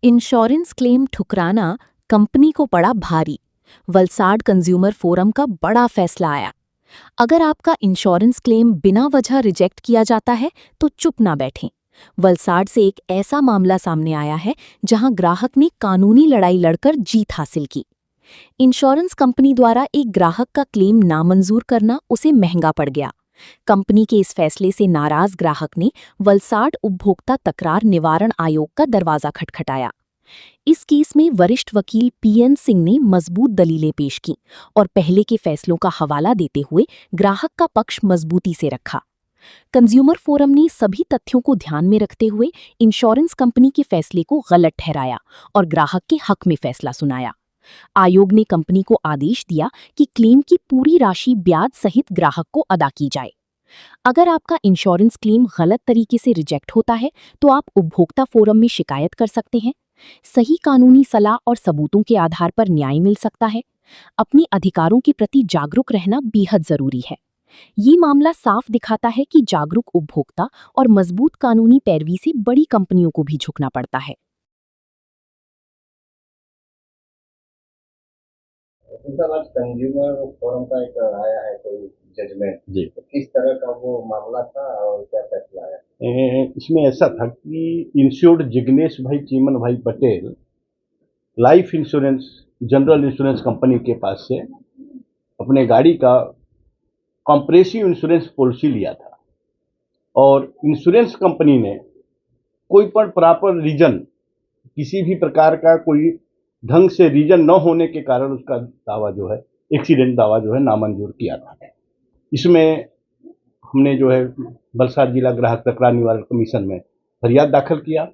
Insurance claim ठुकराना company को पड़ा भारी। वलसाड कंज्यूमर फोरम का बड़ा फैसला आया। अगर आपका इंश्योरेंस क्लेम बिना वजह रिजेक्ट किया जाता है तो चुप ना बैठें। वलसाड से एक ऐसा मामला सामने आया है जहां ग्राहक ने कानूनी लड़ाई लड़कर जीत हासिल की। इंश्योरेंस कंपनी द्वारा एक ग्राहक का क्लेम नामंजूर करना उसे महंगा पड़ गया। कंपनी के इस फैसले से नाराज ग्राहक ने वलसाड उपभोक्ता तकरार निवारण आयोग का दरवाजा खटखटाया। इस केस में वरिष्ठ वकील पीएन सिंह ने मजबूत दलीलें पेश की और पहले के फैसलों का हवाला देते हुए ग्राहक का पक्ष मजबूती से रखा। कंज्यूमर फोरम ने सभी तथ्यों को ध्यान में रखते हुए इंश्योरेंस कंपनी के फैसले को गलत ठहराया और ग्राहक के हक में फैसला सुनाया। आयोग ने कंपनी को आदेश दिया कि क्लेम की पूरी राशि ब्याज सहित ग्राहक को अदा की जाए। अगर आपका इंश्योरेंस क्लेम गलत तरीके से रिजेक्ट होता है तो आप उपभोक्ता फोरम में शिकायत कर सकते हैं। सही कानूनी सलाह और सबूतों के आधार पर न्याय मिल सकता है। अपने अधिकारों के प्रति जागरूक रहना बेहद जरूरी है। ये मामला साफ दिखाता है कि जागरूक उपभोक्ता और मजबूत कानूनी पैरवी से बड़ी कंपनियों को भी झुकना पड़ता है। सर, आज कंज्यूमर फोरम का एक आया है कोई जजमेंट जी। तो किस तरह का वो मामला था और क्या फैसला आया? इसमें ऐसा था कि इंश्योर्ड जिग्नेश भाई चीमन भाई Patel life insurance general insurance company के पास से अपने गाड़ी का कॉम्प्रेसिव इंश्योरेंस पॉलिसी लिया था और इंश्योरेंस कंपनी ने कोई पण प्रॉपर रीजन, किसी भी प्रकार का कोई ढंग से रीजन न होने के कारण उसका दावा जो है, एक्सीडेंट दावा जो है नामंजूर किया था। इसमें हमने जो है वलसाड जिला ग्राहक तकरार निवारण कमीशन में फरियाद दाखिल किया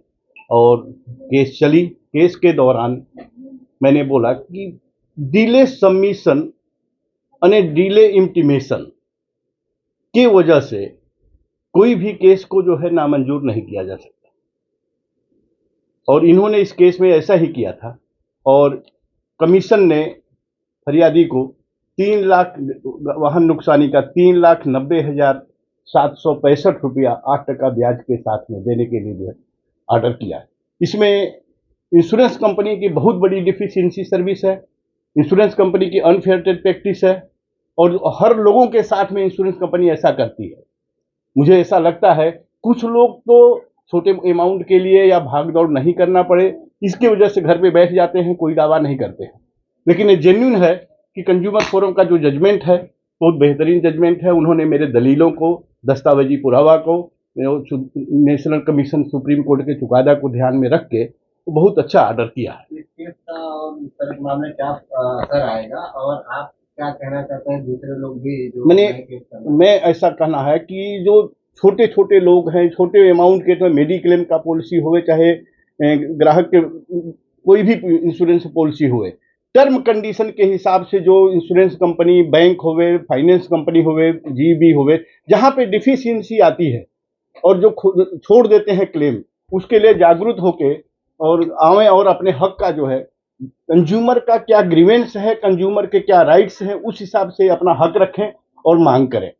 और केस चली। केस के दौरान मैंने बोला कि डिले सबमिशन और डिले इंटीमेशन की वजह से कोई भी केस को जो है नामंजूर नहीं किया जा सकता और इन्होंने इस केस में ऐसा ही किया था और कमीशन ने फरियादी को 3 लाख वाहन नुकसानी का 3,90,765 रुपया 8% ब्याज के साथ में देने के लिए जो है ऑर्डर किया है। इसमें इंश्योरेंस कंपनी की बहुत बड़ी डिफिशियंसी सर्विस है, इंश्योरेंस कंपनी की अनफेयर ट्रेड प्रैक्टिस है और हर लोगों के साथ में इंश्योरेंस कंपनी ऐसा करती है। मुझे ऐसा लगता है कुछ लोग तो छोटे अमाउंट के लिए या भाग दौड़ नहीं करना पड़े इसकी वजह से घर पे बैठ जाते हैं, कोई दावा नहीं करते हैं। लेकिन ये जेन्युइन है कि कंज्यूमर फोरम का जो जजमेंट है बहुत बेहतरीन जजमेंट है। उन्होंने मेरे दलीलों को, दस्तावेजी पुरावा को, नेशनल कमीशन सुप्रीम कोर्ट के चुकादा को ध्यान में रख के बहुत अच्छा ऑर्डर किया है। इस केस का और इस तरह के मामले क्या असर आएगा और आप क्या कहना चाहते हैं दूसरे लोग भी जो मैं ऐसा कहना है कि जो छोटे छोटे लोग हैं, छोटे अमाउंट के, तो मेडिक्लेम का पॉलिसी हुए चाहे ग्राहक के कोई भी इंश्योरेंस पॉलिसी हुए, टर्म कंडीशन के हिसाब से जो इंश्योरेंस कंपनी, बैंक होवे, फाइनेंस कंपनी होवे, जीबी होवे, जहाँ पे डिफिशियंसी आती है और जो छोड़ देते हैं क्लेम, उसके लिए जागरूक होके और आवें और अपने हक का जो है, कंज्यूमर का क्या ग्रीवेंस है, कंज्यूमर के क्या राइट्स हैं, उस हिसाब से अपना हक रखें और मांग करें।